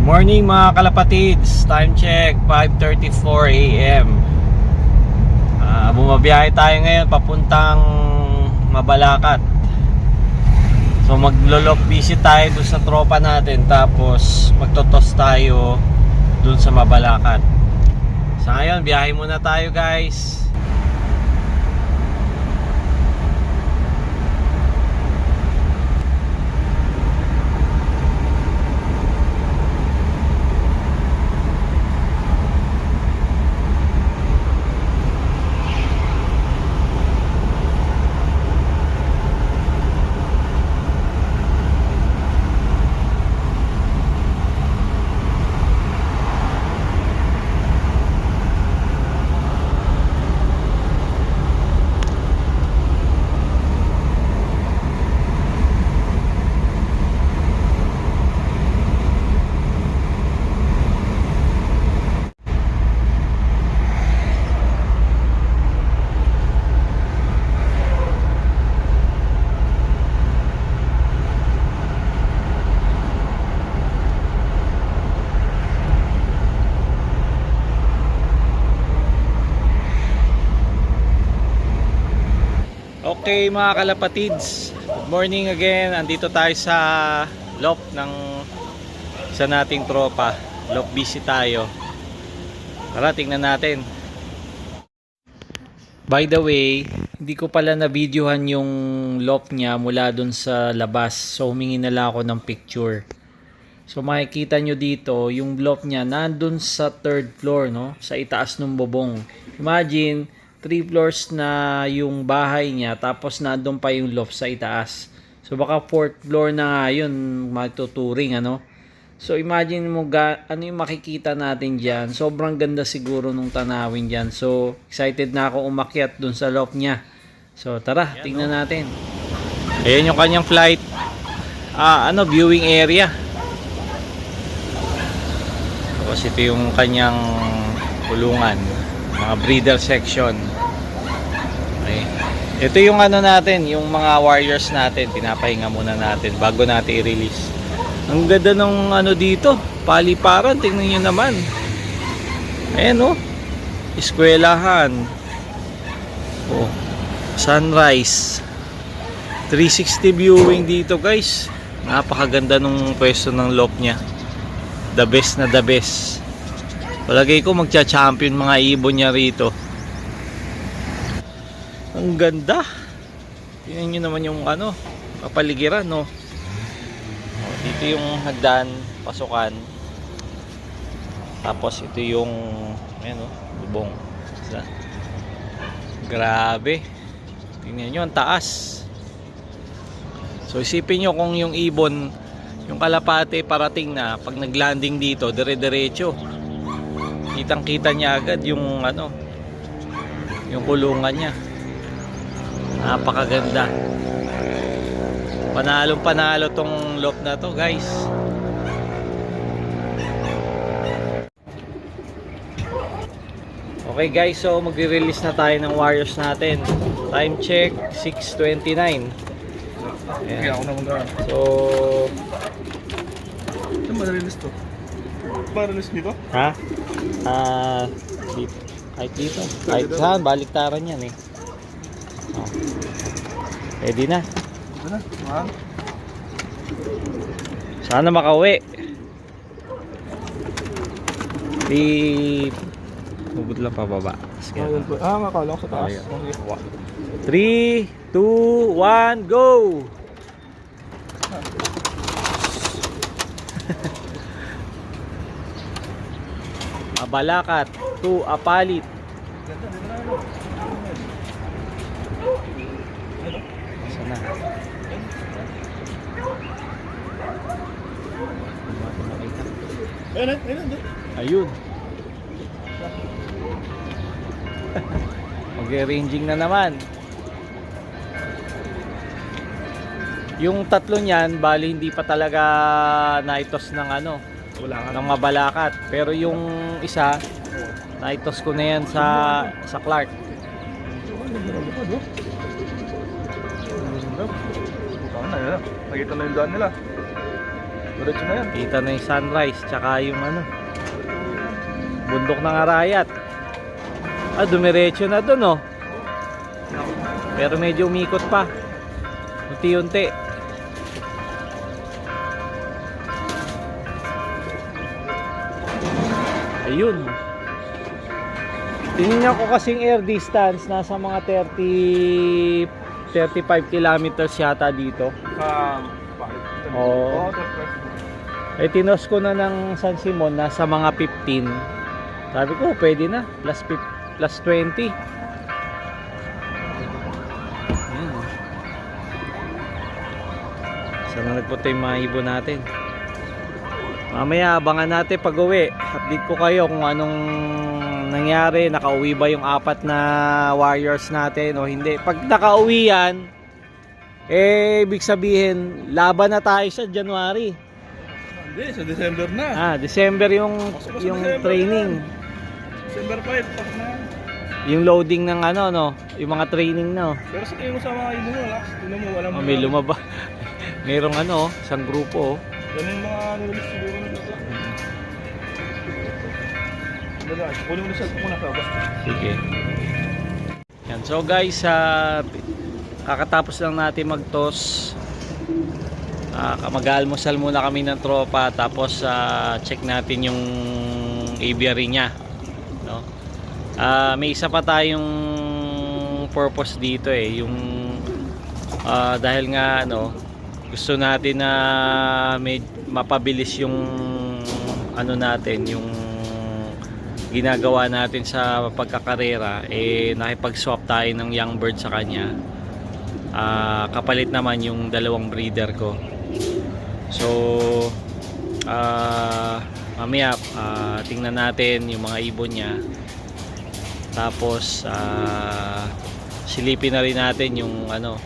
Morning mga kalapatids, time check 5:34 AM. Bumabiyahe tayo ngayon papuntang Mabalacat. So maglo-lock visit tayo dun sa tropa natin, tapos magtotos tayo dun sa Mabalacat. Sa ngayon, biyahe muna tayo guys. Okay mga kalapatids, good morning again. Andito tayo sa loft ng isa nating tropa. Loft busy tayo. Tara, tingnan natin. By the way, hindi ko pala na-videohan yung loft niya mula dun sa labas. So humingi na lang ako ng picture. So makikita nyo dito, yung loft niya nandun sa 3rd floor, no? Sa itaas ng bubong. Imagine 3 floors na yung bahay niya, tapos nandun pa yung loft sa itaas. So baka 4th floor na nga yun, magtuturing ano. So imagine mo ano yung makikita natin dyan. Sobrang ganda siguro nung tanawin dyan. So excited na ako umakyat dun sa loft niya. So tara, tingnan natin. Ayan yung kanyang flight viewing area. Tapos ito yung kanyang kulungan, mga breeder section. Okay. Ito yung ano natin, yung mga warriors natin, pinapahinga muna natin bago natin i-release. Ang ganda ng ano dito, paliparan, tingnan nyo naman. Ayan o, eskwelahan. Oh, sunrise. 360 viewing dito guys. Napakaganda nung pwesto ng loft nya. The best na the best. Palagay ko magcha-champion mga ibon niya rito. Ang ganda. Tingnan nyo naman yung ano, kapaligiran, no. Dito yung hagdan, pasukan. Tapos ito yung ayan, no, bubong. Grabe. Tingnan nyo ang taas. So isipin nyo kung yung ibon, yung kalapate parating na, pag naglanding dito, dire-diretso. Kitang-kita niya agad yung ano, yung kulungan niya. Napakaganda. Panalong-panalo tong loft na to, guys. Okay guys, so magre-release na tayo ng warriors natin. Time check 6:29. Kaya ako naman gano'n. So saan ma-release to? Ma-release dito? ha? Dito. Kahit dito. Kahit saan, baliktaran yan eh. Oh. Ready na. Ito na, mahal. Sana makauwi. Di hugod lang pababa. Makakala ko sa taas. 3, 2, 1, go! Mabalacat to Apalit. Sana. Ayun. Mag-ranging na naman. Yung tatlo niyan, bali hindi pa talaga naitos ng ano, ng Mabalacat. Pero yung isa, naitos ko na yan sa Clark. Nakita na yung daan nila. Diretso na yan. Kita na yung sunrise, tsaka yung ano, bundok ng Arayat. Dumiretso na dun, oh. Pero medyo umikot pa. Unti-unti. Ayun. Tingnan ko kasing air distance, nasa mga 35 kilometers yata dito. Bakit? Oo. Eh, tinos ko na ng San Simon, nasa mga 15. Sabi ko, pwede na. Plus 20. Ayan. Sana nagpunta yung mga ibon natin. Mamaya, abangan natin pag uwi. Update ko kayo kung anong nangyari. Nakauwi ba yung 4 na warriors natin o hindi. Pag nakauwi yan, ibig sabihin, laban na tayo sa January. Hindi, sa December na. December yung December training. December 5, tapos na. Yung loading ng ano, no? Yung mga training, no? Pero sa tingin mo sa mga ibon mo, Lax, tingnan mo, walang May lumaba. Mayroong ano, isang grupo, oh. Yan yung mga nilis siguro na ito. Kunin mo na sa muna sa basta. Sige. Yan. So guys, kakatapos lang natin mag-toss. Mag-almusal muna kami ng tropa, tapos check natin yung aviary niya, no? May isa pa tayong purpose dito, yung dahil nga ano, gusto natin na mapabilis yung ano natin, yung ginagawa natin sa pagkakarera. Nakipag-swap tayo ng young bird sa kanya. Kapalit naman yung dalawang breeder ko. So mamaya tingnan natin yung mga ibon niya, tapos silipin na rin natin yung ano,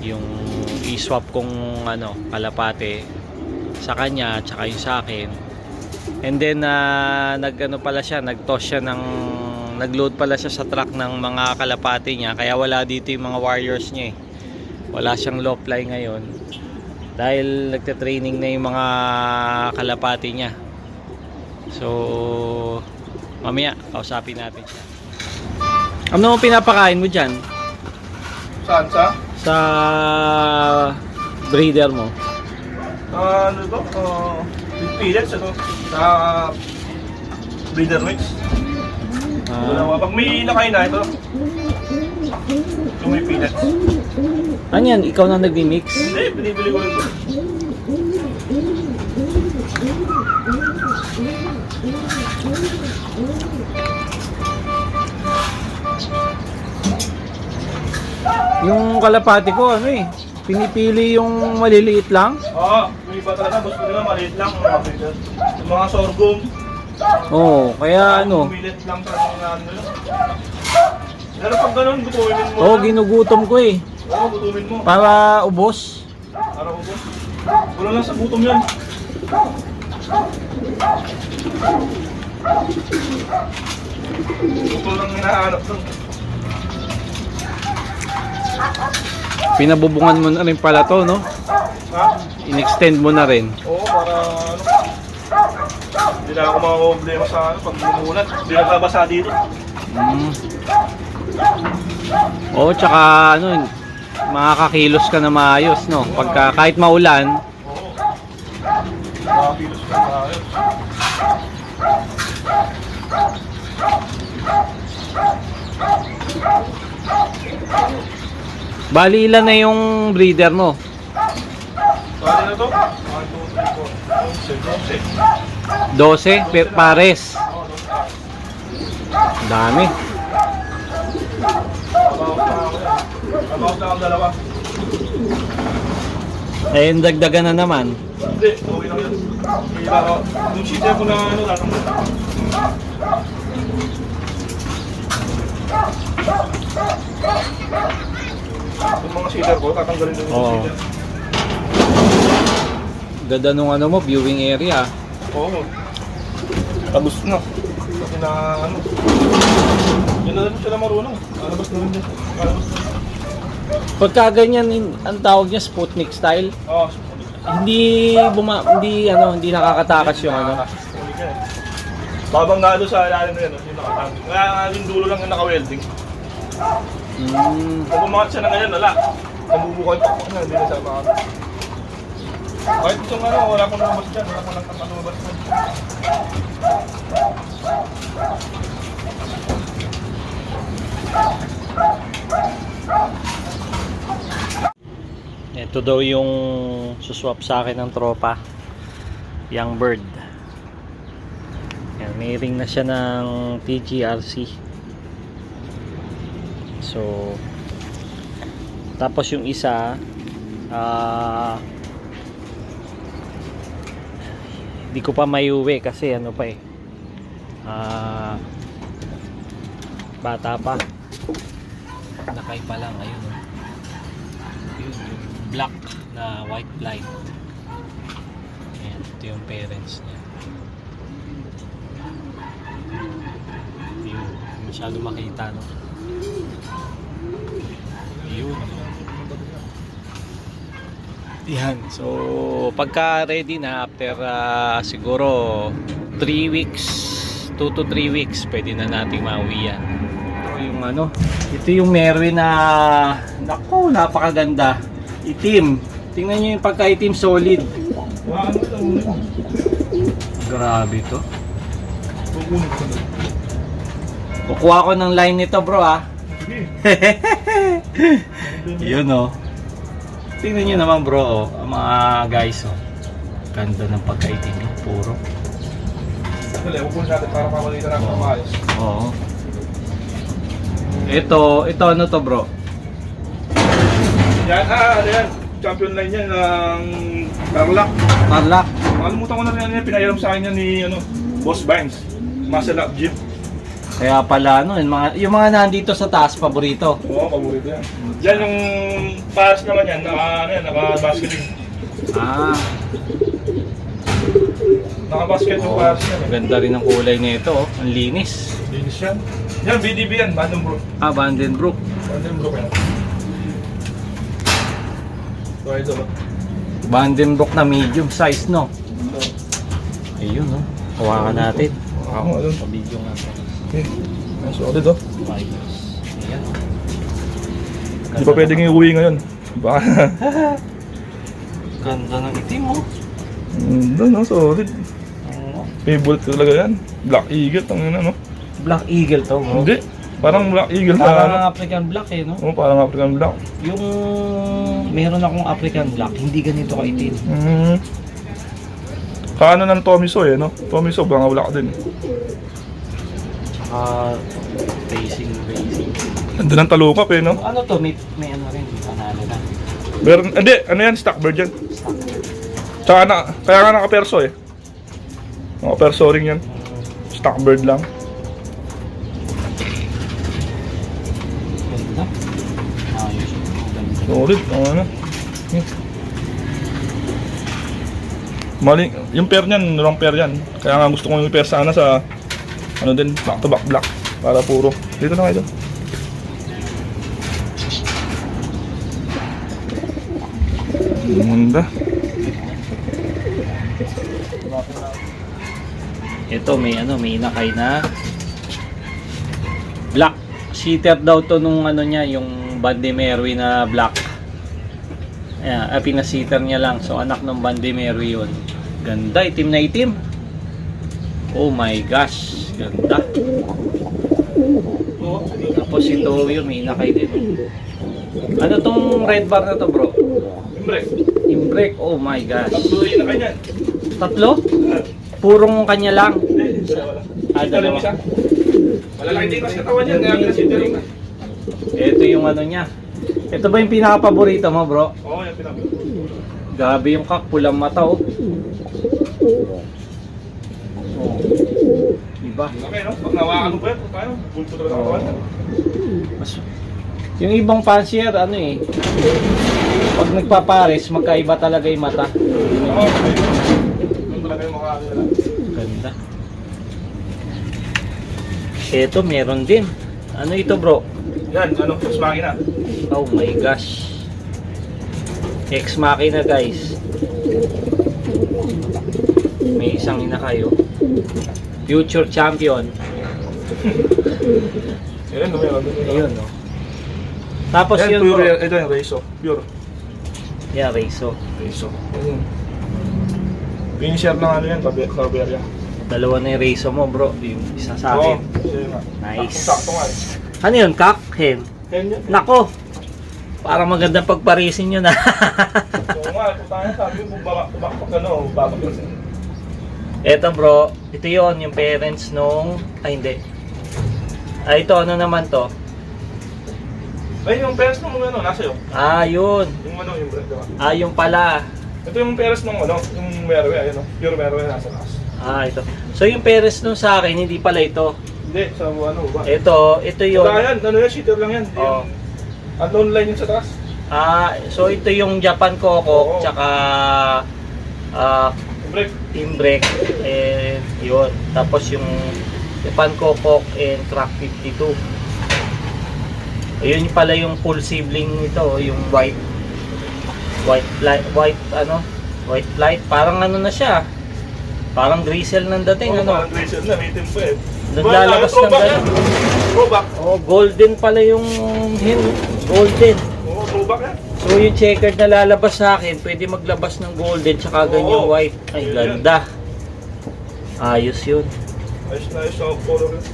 yung i-swap kong ano, kalapate sa kanya tsaka yung sa akin. And then nag-ano pala siya, nag-toss siya ng, nag-load pala siya sa truck ng mga kalapate niya, kaya wala dito yung mga warriors niya. Wala siyang low fly ngayon dahil nagte-training na yung mga kalapate niya. So mamaya kausapin natin siya. Ano ang pinapakain mo dyan? Saan sa? Sa breeder mo? Ano ito? Pellets ito. Sa breeder mix. Pag may nakain na ito. Yung may pellets. Ano yan? Ikaw na nagmi-mix? Hindi, binibili ko rin ito. Yung kalapati ko, ano pinipili yung maliliit lang? Oo, yung iba talaga, gusto nila maliit lang mga breeder. Yung mga sorghum. Oo, kaya ano? Millet lang sa mga ano nila. Pero pag ganun, gutumin mo. Oo, ginugutom ko Oo, gutumin mo. para ubos. Para ubos. Wala lang sa gutom yan. Gutom lang hinahanap doon. Pinabubungan mo na rin pala to, no? Ha? In-extend mo na rin. Oo, para ano. Hindi na ako makakoblema sa ano, pag lumulat. Hindi na kabasa dito. Oo, tsaka ano, makakakilos ka na maayos, no? Pagka kahit maulan. Oo. Makakilos ka na ayos. Bali, ilan na yung breeder mo? Saan na to? 1, 2, 3, 4, 11. 12 pares. Oo, 12. Dami. About na ang dalawa. Ayun, dagdagan na naman. Hindi, okay lang yun. Kaya ako, yung cheater ko na ano, latang mo. Yung mga cheater ko, tatanggalin din yung Oo. cheater. Ganda nung ano mo, viewing area. Oo. Tapos na. Kasi na ano. Yan na rin sila marunong. Alabas na rin din. Alabas na rin. Pagka ganyan, ang tawag niya Sputnik style. Oo. hindi nakakatakas yung ano. Babang nga doon sa ilalim na yun, yung nakatang. Kaya nga yung dulo lang yung naka-welding. Kung bumangat siya na ngayon, wala. Nabubukan pa ako na, hindi na siya makakita. Kahit itong ano, wala ko lumabas dyan, wala ko lang tapang lumabas dyan. Ito daw yung suswap sa akin ng tropa, Young Bird. Yan, may ring na siya ng TGRC. So tapos yung isa hindi ko pa maiuwi kasi ano pa eh, bata pa, nakay pa lang. Ayun, yun yung black na white light. Ayan, ito yung parents niya. Yun, masyado makita, no? Yun. Yan, so pagka ready na after siguro 3 weeks, 2 to 3 weeks, pwede na nating mauwi yan. Yung ano, ito yung Merwin na nako, napakaganda, itim. Tingnan nyo yung pagka-itim, solid. Grabe to. Kukuha ko ng line nito, bro, yun, oh. Tingnan nyo naman, bro, oh. Ang mga guys, oh. Ganda ng pagka-itim, puro. Wala, upunin natin para pamalitan natin ang maayos. Oo. Ito ano to, bro? Yan, ano yan? Champion line yan ng Tarlac. Tarlac. Makalimutan ko na rin yan, pinahiram sa akin yan ni Boss Vines. Muscle Up Jeep. Kaya pala, ano, yung mga nandito sa taas, paborito. Oo, paborito yan. Yan yung pass naman yan, naka-basketing. Naka-basket yung pass yan. Ganda rin ang kulay nito, oh. Ang linis. Linis yan. Yan, BDB yan, Vandenbroek. Vandenbroek. Vandenbroek yan. So, ito. Vandenbroek na medium size, no? Ayun, no? Hawakan natin. Ako, ano? Pabidyo nga ito. Okay. Solid, oh. Ayan. Hindi pa pwedeng iuwi ngayon. Baka. Ganda ng itim, mo. Ganda, no? Solid. Favorite ko talaga yan. Black Eagle, tangina, no? Black Eagle to, bro. Hindi. Parang Black Eagle na, Parang ano? African Black, eh, no? Oo, parang African Black. Yung meron akong African Black, hindi ganito kaitim. Kaano ng Tomiso, eh, no? Tomiso, baka black din. Tsaka racing. Ganda ng talukap, eh, no? Ano to? May ano rin, panalo na. Meron, hindi, ano yan? Stockbird yan. Tsaka kaya nga naka-perso, eh. Naka-perso rin yan. Stockbird lang. Ganda. Ayos. Ganda. Solid, ano? Mali, yung pair niyan, wrong pair yan. Kaya nga gusto ko yung pair sana sa ano din, back to back black para puro. Dito na kayo. Ganda. Ito may inakay na black. Sitter daw to nung ano niya, yung Bande Merwi na black. Ayan, pinasitter niya lang. So anak ng Bande Merwi yun. Ganda, itim na itim. Oh my gosh, ganda. Tapos ito yun, may inakay din. Ano tong red bar na to, bro? Imbrek. Imbrek, oh my gosh. Tatlo yun na kanyan. Tatlo? Purong kanya lang. Dalawa. Malalaki din kasi katawan yan, kaya pinasitering na. Ito yung ano niya. Ito ba yung pinaka-paborito mo, bro? Oo, yan pinag. Grabe yung kak, pulang mata, oh. Oh. Diba? Okay, no? Pag nawakan mo pa yan, paano? Bulto talaga katawan yan. Yung ibang fancier, ano eh, pag nagpapares, magkaiba talaga yung mata. Oo, okay. Doon talaga yung makakakila. Ganda. Ito, meron din. Ano ito, bro? Yan, ano, mas makina. Oh my gosh. Ex Machina, guys. May isang ina kayo. Future champion. Ayan, meron. Ayun, no? Tapos Ayan, yun, pure, bro. ito yung Reiso. Pure. Yeah, Reiso. Reiso. Ayan. Finisher ng ano yan, Caberya. Dalawa na yung Reiso mo, bro. Yung isa sa akin. Ayan nga. Nice. Sakto nga eh. Ano yun, kak? Hen? Ayan yun. Nako! Parang magandang pagparisin yun, ha? Oo nga, ito tayo sabi mo kung bakit ano, babak yun. Eto, bro. Ito yon yung parents nung... Ay, hindi. Ay, ito, ano naman to? Ay, yung peres nung ano, nasa yun. Ah, yun. Yung ano, yung bread, diba? Ah, yung pala. Ito yung peres nung ano, yung merwe, ayun o. Pure merwe nasa taas. Ah, ito. So, yung parents nung sa akin, hindi pala ito. Hindi, sa ano ba? Ito yun. Wala yan, ano yan, shooter lang yan. Hindi Oo. yung unknown line yun sa taas. Ah, so ito yung Japan Oo. Coco, tsaka Break. Imbrek, and yun. Tapos yung Japan Coco and Track 52. Ayun pala yung full sibling nito, yung white light, parang ano na siya. Parang drizzle ng dating, ano. Parang tracer na, may tempo eh. Naglalabas ng ganun. Throwback. Oh, golden pala yung golden. Oo, throwback yan. So yung checkered na lalabas sa akin, pwede maglabas ng golden tsaka ganyang Oo. white. Ay, Yun ganda. Ayos yun. Ayos na ayos sa color yun.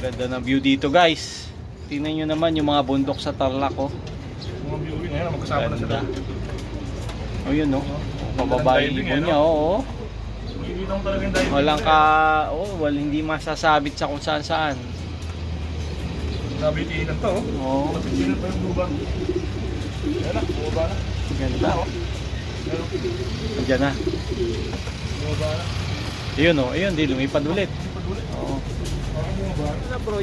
Ganda ng view dito, guys. Tingnan nyo naman yung mga bundok sa Tarlac, oh. Mga viewing ngayon, magkasama na sila. Ganda. Oh, yun, oh. Mababa yung Diving, ibon eh, niya, no? oo. Ibitang talaga yung diving. Walang hindi masasabit sa kung saan saan. Nabitinan to, oh. Oo. Nabitinan pa yung luban. Ayan na, bumaba na. Ganda, oh. Ayan, Diyan na. bumaba na. Ayun, oh. Ayun, di lumipad ulit. Ipad ulit. Oo. Parang bumaba na. Ano, bro,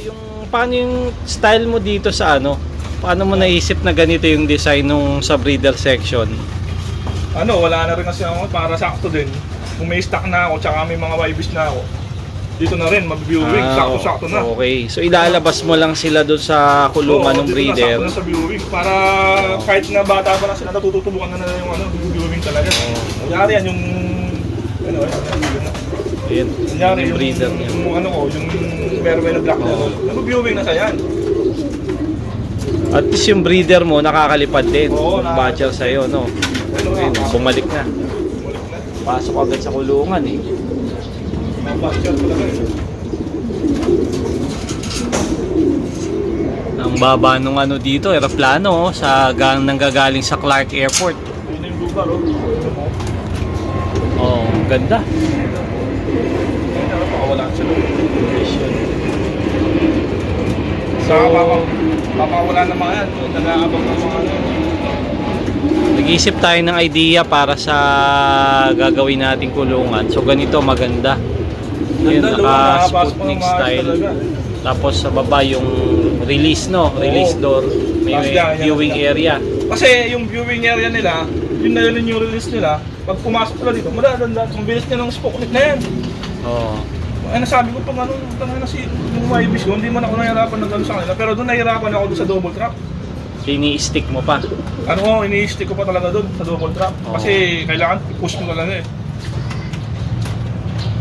paano yung style mo dito sa ano? Paano mo naisip na ganito yung design nung sa breeder section? Ano, wala na rin kasi ako para sakto din. Kung may stock na ako, tsaka may mga YBs na ako, dito na rin, mag-viewing, sakto-sakto na. Okay. So ilalabas mo lang sila doon sa kulungan ng dito breeder. na, sakto na sa viewing. Para kahit na bata pa lang sila, natututubukan na yung ano, yung viewing talaga. Kunyari yan, yung... Ano, Ayun, kunyari, yung breeder niya. yung ano ko, yung Merway na black na ano, nag-viewing na sa yan. At least yung breeder mo nakakalipad din. Oo, Batcher sa'yo, no? Ano, Ayun, bumalik na. bumalik na. Pasok agad sa kulungan, eh. Mga batcher talaga eh. Ang baba nung ano dito, aeroplano, oh, nanggagaling sa Clark Airport. Yun yung lugar, oh. Ito mo. Oh, ganda. Ayun, ano, pakawala sila. So, Papawala na mga yan. Nag-aabang ng mga ano. nag-isip tayo ng idea para sa gagawin nating kulungan. So ganito maganda. Yun, Ganda, naka nakapasok Sputnik ng maayos style. talaga. Tapos sa baba yung release, no? Release Oo. door. May Tapos yan, viewing yan. area. Kasi yung viewing area nila, yun na yun yung release nila. Pag pumasok sila dito, madadanda. Ang bilis niya ng Sputnik na yan. Oo. Ay, nasabi ko pang ano, tanga na si yung YBs ko, hindi man ako nahirapan ng gano'n sa kanila. Pero doon nahirapan ako doon sa double trap. Ini-stick mo pa. Ano ko, ini-stick ko pa talaga doon sa double trap. Oo. Kasi kailangan i-push mo talaga eh.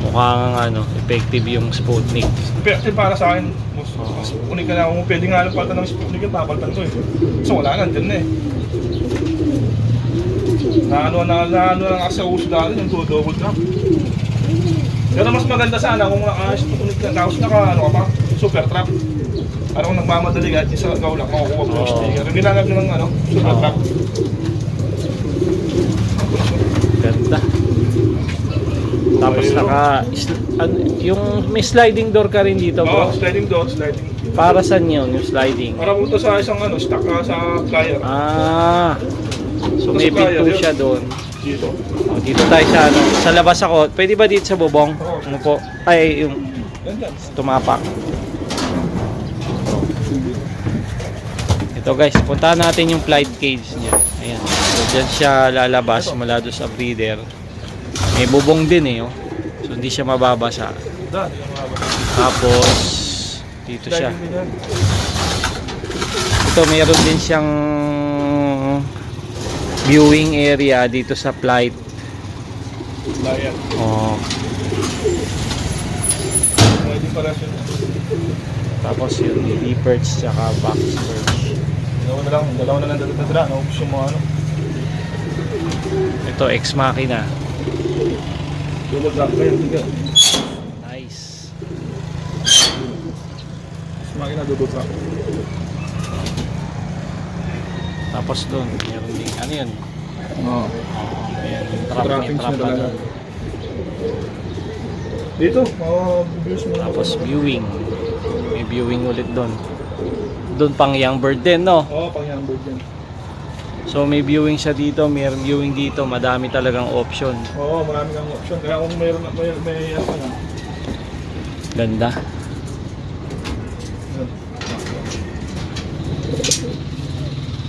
Mukhang ano, effective yung Sputnik. Pero para sa akin, Oo. mas unik ka na. Kung pwede nga lang paltan ng Sputnik yung papaltan ko eh. So wala na, dyan na eh. Naano lang ako sa uso dati yung double trap. Pero mas maganda sana kung Sputnik lang. Tapos ano ka pa, super trap. Ano kung nagmamadali kahit isa gaw lang, makukuha mo yung Oo. sticker. Yung ginagab nyo ng ano, super Oo. trap. Ganda. Tapos yung may sliding door ka rin dito, Oo, bro. sliding door, sliding. Para saan yun, yung sliding? Para punta sa isang ano, stock sa flyer. Ah. So may Sa flyer, pinto yun. siya doon. Dito. Oh, dito tayo sa ano, sa labas ako. Pwede ba dito sa bubong? Oo. Ano po? Ay, yung Yan dyan. tumapak. Ito guys, puntahan natin yung flight cage niya. Ayan. So dyan siya lalabas mula doon sa breeder. May bubong din eh, oh. So hindi siya mababasa. Dyan, yung mga bata. Tapos dito siya. Sliding din yan. Ito mayroon din siyang viewing area dito sa flight Lion. Oh. Pwede pala siya. Tapos yung D-perch tsaka box perch. Dalawa na lang dala. Naubos yung mga ano. Ito, ex machina. Double drop pa yan. Tiga. Nice. Makina double drop. Tapos doon, meron din, ano yun? Oo. Ayan, yung trap, may Trappings trap na pa talaga. doon. Dito, views mo na. Tapos viewing. May viewing ulit doon. Doon pang young bird din, no? Oo, pang young bird yan. So may viewing siya dito, may viewing dito, madami talagang option. Oo, marami kang option. Kaya kung may ano ka na. Ganda.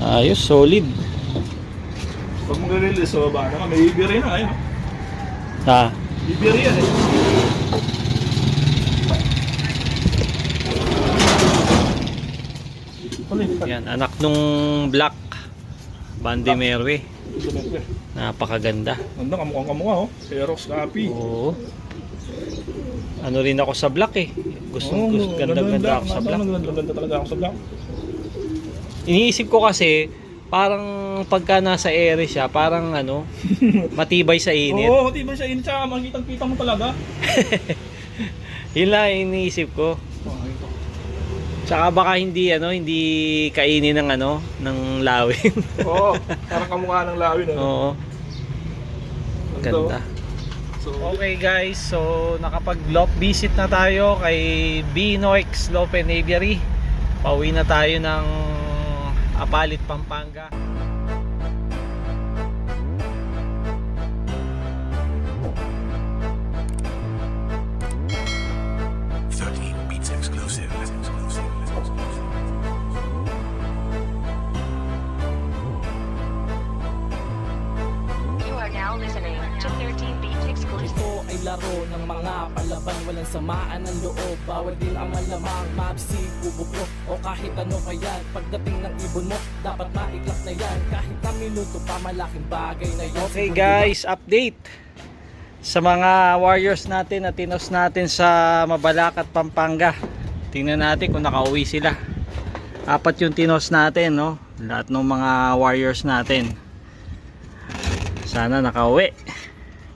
Ayos, solid. Pag mag-release sa baba naman, may ibiri na ayun. Ha, Ibiri yan eh. yan, anak nung black Bande Merwe. Napakaganda. Ganda, kamukha oh. Xerox copy. Oo. Ano rin ako sa black eh. Gusto ganda-ganda ako sa black. Ganda talaga ako sa black. Iniisip ko kasi parang pagka nasa ere siya, parang ano, matibay sa init. Oo, matibay siya. Tsaka makikita mo talaga. Yun lang iniisip ko. Tsaka baka hindi kainin ng ng lawin. Oo, parang kamukha ng lawin. Oo. Ganda. So, Okay guys, so nakapag-loft visit na tayo kay Binoix Lopen Aviary. Pauwi na tayo ng Apalit, Pampanga. You are now listening to 13 Beat Exclusive. Ito ay laro ng mga palaban, walang samaan ng loob. Bawal din ang malamang mabsi, bubuklo o kahit ano pa yan. Pagdating ng ibon mo, dapat maiklap na yan. Kahit na minuto pa, malaking bagay na yun. Okay guys, update sa mga warriors natin na tinos natin sa Mabalacat, Pampanga. Tingnan natin kung nakauwi sila. 4 yung tinos natin, no? Lahat ng mga warriors natin. Sana nakauwi.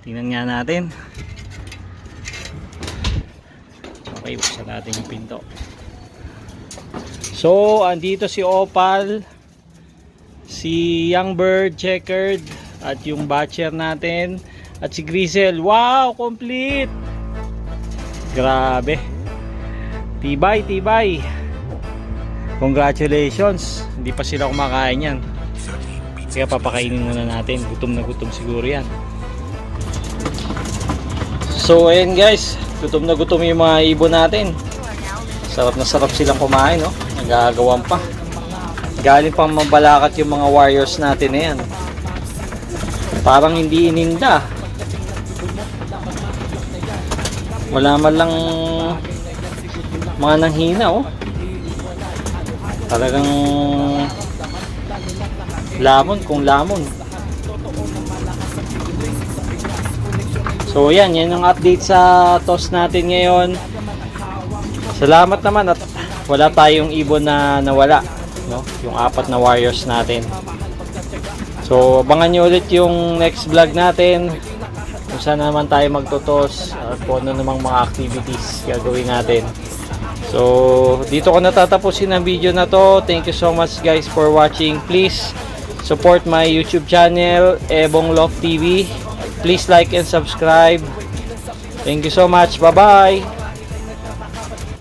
Tingnan nga natin. Okay, buksan natin yung pinto. So, andito si Opal, si Young Bird, Checkered, at yung Batcher natin, at si Grizzle. Wow, complete! Grabe. Tibay, tibay. Congratulations. Hindi pa sila kumakain yan. Kaya papakainin muna natin. Gutom na gutom siguro yan. So ayan guys, gutom na gutom yung mga ibon natin. Sarap na sarap silang kumain, no? Nagagawan pa. Galing pang Mabalacat yung mga warriors natin na yan. Parang hindi ininda. Wala man lang mga nanghina, oh. Talagang lamon kung lamon. So yan ang update sa toss natin ngayon. Salamat naman at wala tayong ibon na nawala, no? Yung 4 na warriors natin. So abangan nyo ulit yung next vlog natin kung saan naman tayo magtotos at kung ano namang mga activities gagawin natin. So dito ko natatapusin ang video na to. Thank you so much guys for watching. Please support my YouTube channel, Ebong Loft TV. Please like and subscribe. Thank you so much. Bye bye.